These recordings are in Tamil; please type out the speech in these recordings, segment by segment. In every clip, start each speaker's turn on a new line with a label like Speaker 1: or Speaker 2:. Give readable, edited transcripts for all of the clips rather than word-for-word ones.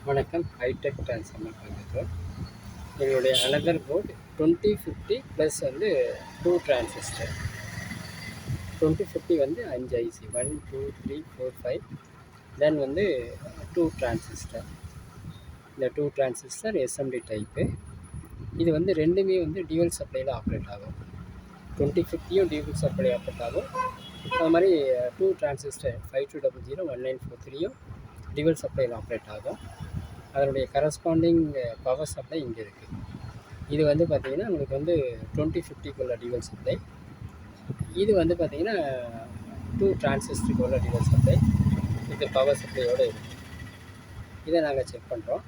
Speaker 1: வணக்கம். ஹைடெக் டிரான்ஸ்ஃபார்மர் பார்த்துருக்கோம். எங்களுடைய அனதர் போர்டு 2050 ப்ளஸ் வந்து 2 டிரான்சிஸ்டர். 2050 வந்து 5 ஐசி 1 2 3 4 5 தென் வந்து 2 டிரான்சிஸ்டர். இந்த 2 டிரான்சிஸ்டர் எஸ்எம்டி டைப்பு. இது வந்து ரெண்டுமே வந்து டியூவல் சப்ளையில் ஆப்ரேட் ஆகும். 2050யும் டியூவல் சப்ளை ஆப்ரேட் ஆகும். அது மாதிரி 2 டிரான்சிஸ்டர் 5200 1943யும் டியூவல் சப்ளையில் ஆப்ரேட் ஆகும். அதனுடைய கரஸ்பாண்டிங் பவர் சப்ளை இங்கே இருக்குது. இது வந்து பார்த்திங்கன்னா உங்களுக்கு வந்து 2050க்குள்ள டியூவல் சப்ளை. இது வந்து பார்த்திங்கன்னா 2 டிரான்சிஸ்டருக்குள்ள டியூவல் சப்ளை. இது பவர் சப்ளையோடு இருக்குது. இதை நாங்கள் செக் பண்ணுறோம்.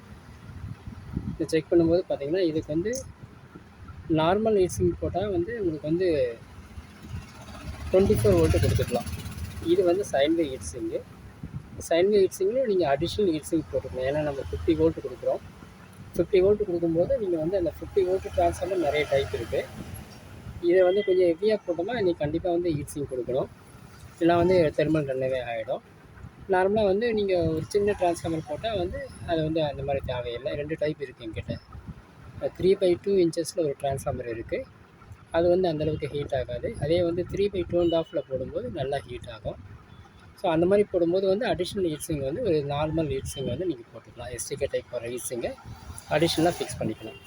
Speaker 1: இதை செக் பண்ணும்போது பார்த்திங்கன்னா இதுக்கு வந்து நார்மல் ஹீட்ஸிங் போட்டால் வந்து உங்களுக்கு வந்து 24 வோல்ட்டு கொடுத்துக்கலாம். இது வந்து சைன்வே ஹீட்ஸிங்கு. சைன்வே ஹீட்ஸிங்கில் நீங்கள் அடிஷ்னல் ஹீட்ஸிங் போட்டுக்கணும். ஏன்னா நம்ம 50 வோல்ட் கொடுக்குறோம். 50 வோல்ட் கொடுக்கும்போது நீங்கள் வந்து அந்த 50 வோல்ட் ட்ரான்ஸ்ஃபார்மர் நிறைய டைப் இருக்குது. இதை வந்து கொஞ்சம் ஹெவியாக போட்டோம்னா நீங்கள் கண்டிப்பாக வந்து ஹீட்ஸிங் கொடுக்கணும். இல்லை வந்து தெர்மல் ரன்னவே ஆகிடும். நார்மலாக வந்து நீங்கள் ஒரு சின்ன ட்ரான்ஸ்ஃபார்மர் போட்டால் வந்து அது வந்து அந்த மாதிரி தேவையில்லை. 2 டைப் இருக்குது என்கிட்ட. 3/2 இன்ச்சஸில் ஒரு ட்ரான்ஸ்ஃபார்மர் இருக்குது. அது வந்து அந்தளவுக்கு ஹீட் ஆகாது. அதே வந்து 3/2.5 போடும்போது நல்லா ஹீட் ஆகும். ஸோ அந்த மாதிரி போடும்போது வந்து அடிஷ்னல் ஹீட்ஸிங் வந்து ஒரு நார்மல் ஹீட்ஸிங் வந்து நீங்கள் போட்டுக்கலாம். எஸ்டிகே டைப் வர ஹீட்ஸிங்கை அடிஷ்னலாக ஃபிக்ஸ் பண்ணிக்கலாம்.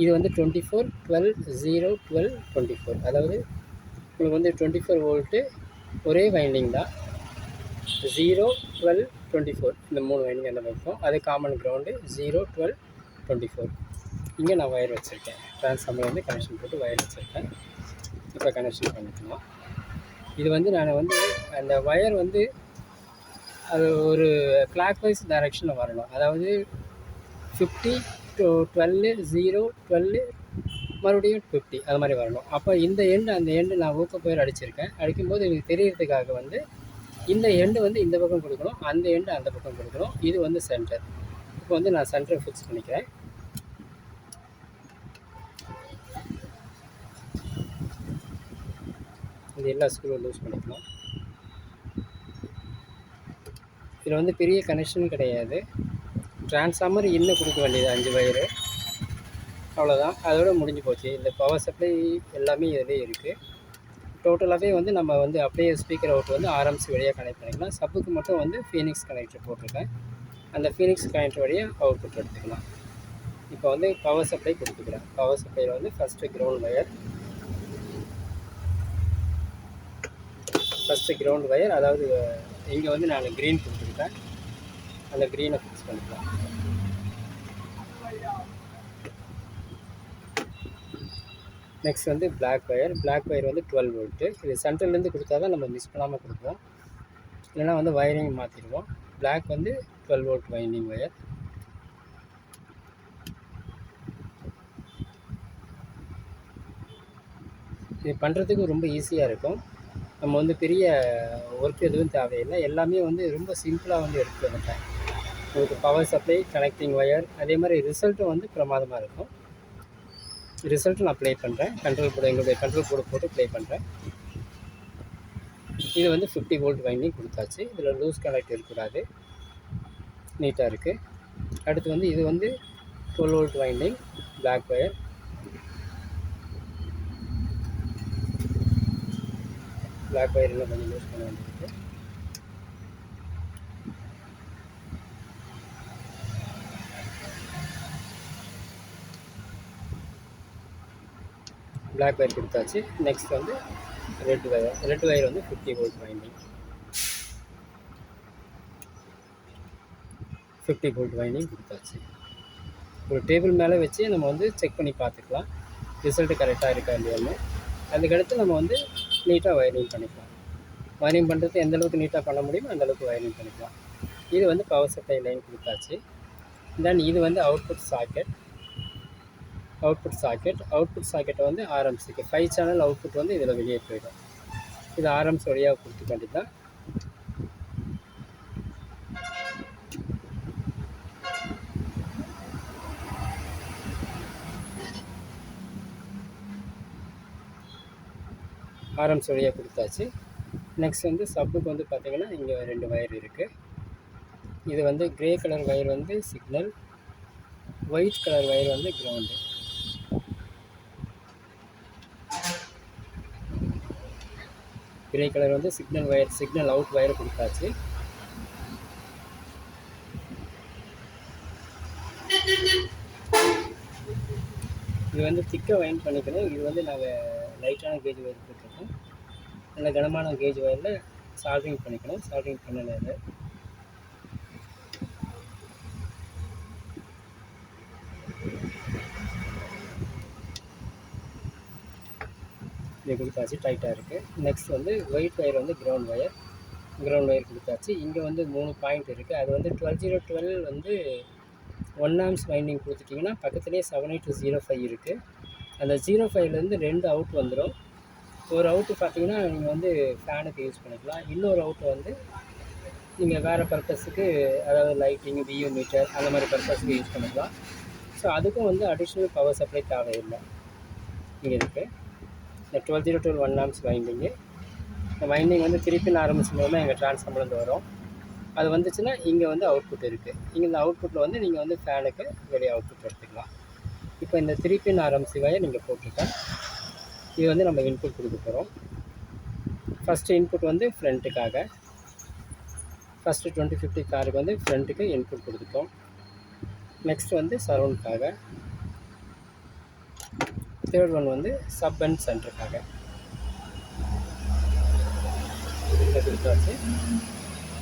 Speaker 1: இது வந்து 24 12 0 12 24. அதாவது உங்களுக்கு வந்து 24 வோல்ட்டு ஒரே வைண்டிங் தான். 0 12 24 இந்த 3 வைண்டிங் அந்த பக்கம். அது காமன் கிரவுண்டு 0 12 24. இங்கே நான் வயர் வச்சுருக்கேன். ட்ரான்ஸ்ஃபார்மர் வந்து கனெக்ஷன் போட்டு வயர் வச்சுருக்கேன். இப்போ கனெக்ஷன் பண்ணிக்கலாம். இது வந்து நான் வந்து அந்த வயர் வந்து அது ஒரு கிளாக் வைஸ் டைரெக்ஷனில் வரணும். அதாவது 50 to 12 0 12 மறுபடியும் 50 அது மாதிரி வரணும். அப்போ இந்த எண்டு அந்த எண்டு நான் ஊக்கப்பயர் அடிச்சிருக்கேன். அடிக்கும்போது எனக்கு தெரியறதுக்காக வந்து இந்த எண்டு வந்து இந்த பக்கம் கொடுக்கணும், அந்த எண்டு அந்த பக்கம் கொடுக்கணும். இது வந்து சென்டர். இப்போ வந்து நான் சென்டரை ஃபிக்ஸ் பண்ணிக்கிறேன். இது எல்லா ஸ்க்ரூ லூஸ் பண்ணிக்கலாம். இதில் வந்து பெரிய கனெக்ஷன் கிடையாது. ட்ரான்ஸ்ஃபார்மர் இன்னும் கொடுக்க வேண்டியது 5 வயரு, அவ்வளோதான். அதோட முடிஞ்சு போச்சு. இந்த பவர் சப்ளை எல்லாமே இதிலே இருக்குது. டோட்டலாகவே வந்து நம்ம வந்து அப்படியே ஸ்பீக்கர் அவுட் வந்து ஆர்எம்சி வழியாக கனெக்ட் பண்ணிக்கலாம். சப்புக்கு மட்டும் வந்து ஃபீனிக்ஸ் கனெக்டர் போட்டிருக்கேன். அந்த ஃபீனிக்ஸ் கனெக்டர் வழியாக அவுட்புட் எடுத்துக்கலாம். இப்போ வந்து பவர் சப்ளை கொடுத்துக்கிறேன். பவர் சப்ளையில் வந்து ஃபஸ்ட்டு கிரவுண்ட் வயர், அதாவது இங்கே வந்து நான் க்ரீன் கொடுத்துருக்கேன். அந்த க்ரீனை ஃபிக்ஸ் பண்ணிக்கலாம். நெக்ஸ்ட் வந்து பிளாக் வயர் வந்து 12 வோல்ட்டு. இது சென்ட்ரல்லேருந்து கொடுத்தா தான் நம்ம மிஸ் பண்ணாமல் கொடுப்போம். இல்லைனா வந்து வயரிங் மாற்றிடுவோம். பிளாக் வந்து 12 வோல்ட் வைண்டிங் வயர். இது பண்ணுறதுக்கு ரொம்ப ஈஸியாக இருக்கும். நம்ம வந்து பெரிய ஒர்க் எதுவும் தேவையில்லை. எல்லாமே வந்து ரொம்ப சிம்பிளாக வந்து எடுத்துகிட்டு வந்துட்டேன். உங்களுக்கு பவர் சப்ளை, கனெக்டிங் வயர், அதே மாதிரி ரிசல்ட்டும் வந்து பிரமாதமாக இருக்கும். ரிசல்ட்டு நான் ப்ளே பண்ணுறேன். எங்களுடைய கண்ட்ரோல் போர்டு போட்டு ப்ளே பண்ணுறேன். இது வந்து 50 வோல்ட் வைண்டிங் கொடுத்தாச்சு. இதில் லூஸ் கனெக்ட் இருக்கக்கூடாது, நீட்டாக இருக்குது. அடுத்து வந்து இது வந்து 12 volt winding black wire. Black wire இன்னும் கொஞ்சம் யூஸ் பண்ண வேண்டியிருக்கு. பிளாக் வயர் கொடுத்தாச்சு. நெக்ஸ்ட் வந்து ரெட் வயர் வந்து 50 வோல்ட் வைண்டிங். 50 வோல்ட் வைண்டிங் கொடுத்தாச்சு. ஒரு டேபிள் மேலே வச்சு நம்ம வந்து செக் பண்ணி பார்த்துக்கலாம் ரிசல்ட்டு கரெக்டாக இருக்கா இல்லையான்னு. அதுக்கடுத்து நம்ம வந்து நீட்டாக வயரிங் பண்ணிக்கலாம். வயரிங் பண்ணுறது எந்த அளவுக்கு நீட்டாக பண்ண முடியுமோ அந்தளவுக்கு வயரிங் பண்ணிக்கலாம். இது வந்து பவர் சப்ளை லைன் கொடுத்தாச்சு. தென் இது வந்து அவுட்புட் சாக்கெட்டை வந்து ஆர்எம்சிக்கு 5 சேனல் அவுட்புட் வந்து இதில் வெளியே போயிடும். இது ஆர்எம்சி வழியாக கொடுத்துக்க வேண்டியதான். ஆர்எம்சி வழியாக கொடுத்தாச்சு. நெக்ஸ்ட் வந்து சப்புக்கு வந்து பார்த்திங்கன்னா இங்கே 2 வயர் இருக்குது. இது வந்து கிரே கலர் வயர் வந்து சிக்னல், ஒயிட் கலர் வயர் வந்து கிரவுண்டு. கிரே கலர் வந்து signal wire, signal out wire கொடுத்தாச்சு. இது வந்து திக்காக வைண்ட் பண்ணிக்கணும். இது வந்து நாங்கள் லைட்டான கேஜ் வயர் போட்டிருக்கோம். நல்ல கனமான கேஜ் வயரில் சால்ட்ரிங் பண்ணிக்கணும். சால்ட்ரிங் பண்ணலை இது. இது கொடுத்தாச்சு, டைட்டாக இருக்குது. நெக்ஸ்ட் வந்து ஒயிட் வயர் வந்து கிரவுண்ட் வயர் கொடுத்தாச்சு. இங்கே வந்து 3 பாயிண்ட் இருக்குது. அது வந்து 12012 வந்து 1 ஆம்ஸ் வைண்டிங் கொடுத்துட்டிங்கன்னா பக்கத்துலேயே 78205 இருக்குது. அந்த 05லேருந்து 2 அவுட் வந்துடும். ஒரு அவுட்டு பார்த்தீங்கன்னா நீங்கள் வந்து ஃபேனுக்கு யூஸ் பண்ணிக்கலாம். இன்னொரு அவுட்டு வந்து நீங்கள் வேறு பர்பஸுக்கு, அதாவது லைட்டிங், வியூ மீட்டர் அந்த மாதிரி பர்பஸுக்கு யூஸ் பண்ணிக்கலாம். ஸோ அதுக்கும் வந்து அடிஷ்னல் பவர் சப்ளை தேவையில்லை. இங்கே இருக்குது இந்த 12012 1 ஆம்ஸ் வைண்டிங்கு. இந்த வைண்டிங் வந்து திருப்பி ஆரம்பிச்சும்போது எங்கள் ட்ரான்ஸ்ஃபார்மர்லேருந்து வரும். அது வந்துச்சுன்னா இங்கே வந்து அவுட்புட் இருக்குது. இங்கே இந்த அவுட்புட்டில் வந்து நீங்கள் வந்து ஃபேனுக்கு வெளியே அவுட்புட் எடுத்துக்கலாம். இப்போ இந்த 3 பின் ஆர்எம்சி வயர் நீங்கள் போட்டிருக்கேன். இது வந்து நம்ம இன்புட் கொடுக்க போகிறோம். ஃபஸ்ட்டு இன்புட் வந்து ஃப்ரண்ட்டுக்காக, ஃபஸ்ட்டு 2050 காருக்கு வந்து ஃப்ரண்ட்டுக்கு இன்புட் கொடுத்துட்டோம். நெக்ஸ்ட் வந்து சரௌண்டுக்காக, தேர்ட் ஒன் வந்து சப் அண்ட் சென்டருக்காக கொடுத்தாச்சு.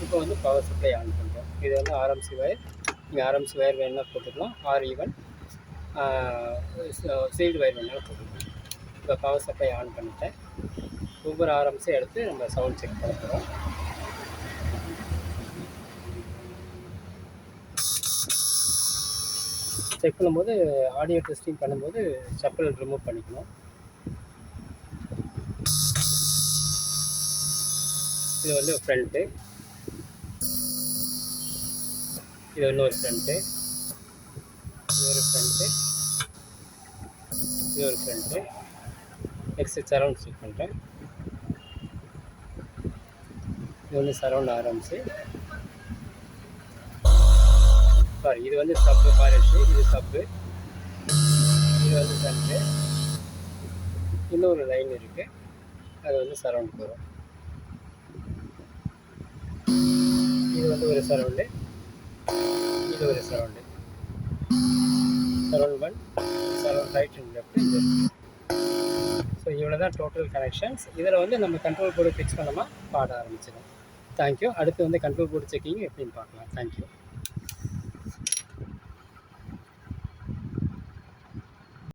Speaker 1: இப்போ வந்து பவர் சப்ளை ஆன் பண்ணுறோம். இது வந்து ஆர்எம்சி வயர். நீங்கள் ஆர்எம்சி வயர் வேணுன்னா போட்டுக்கலாம், ஆர் ஈவன் சீல்டு வயர் வேணாலும் போட்டுக்கலாம். இப்போ பவர் சப்ளை ஆன் பண்ணிட்டேன். ஒவ்வொரு ஆர்எம்ஸும் எடுத்து நம்ம சவுண்ட் செக் பண்ண போகிறோம். செக் பண்ணும்போது, ஆடியோ டெஸ்டிங் பண்ணும்போது செப்பல் ரிமூவ் பண்ணிக்கணும். இது வந்து ஃப்ரண்ட்டு, இது இன்னொரு ஃப்ரண்ட்டு, இது ஒரு ஃப்ரண்ட்டு, இது ஒரு ஃப்ரண்ட்டு. நெக்ஸ்ட்டு சரௌண்ட் செக் பண்ணுறேன். இது வந்து சரௌண்ட் ஆரம்பிச்சு, சாரி இது வந்து சப்பு மாதிரி இருக்குது. இது சப்பு, இது வந்து ஃப்ரண்ட்டு. இன்னொரு லைன் இருக்குது, அது வந்து சரௌண்ட் போகிறோம். இது வந்து ஒரு சரௌண்டு, இது ஒரு surround. Surround 1, surround right and left இது இருக்குது. ஸோ இவ்வளோ தான் டோட்டல் கனெக்ஷன்ஸ். இதில் வந்து நம்ம கண்ட்ரோல் போர்டு ஃபிக்ஸ் பண்ணோமா பாட ஆரம்பிச்சிடும். தேங்க்யூ. அடுத்து வந்து கண்ட்ரோல் போர்டு செக்கிங் எப்படின்னு பார்க்கலாம். தேங்க்யூ.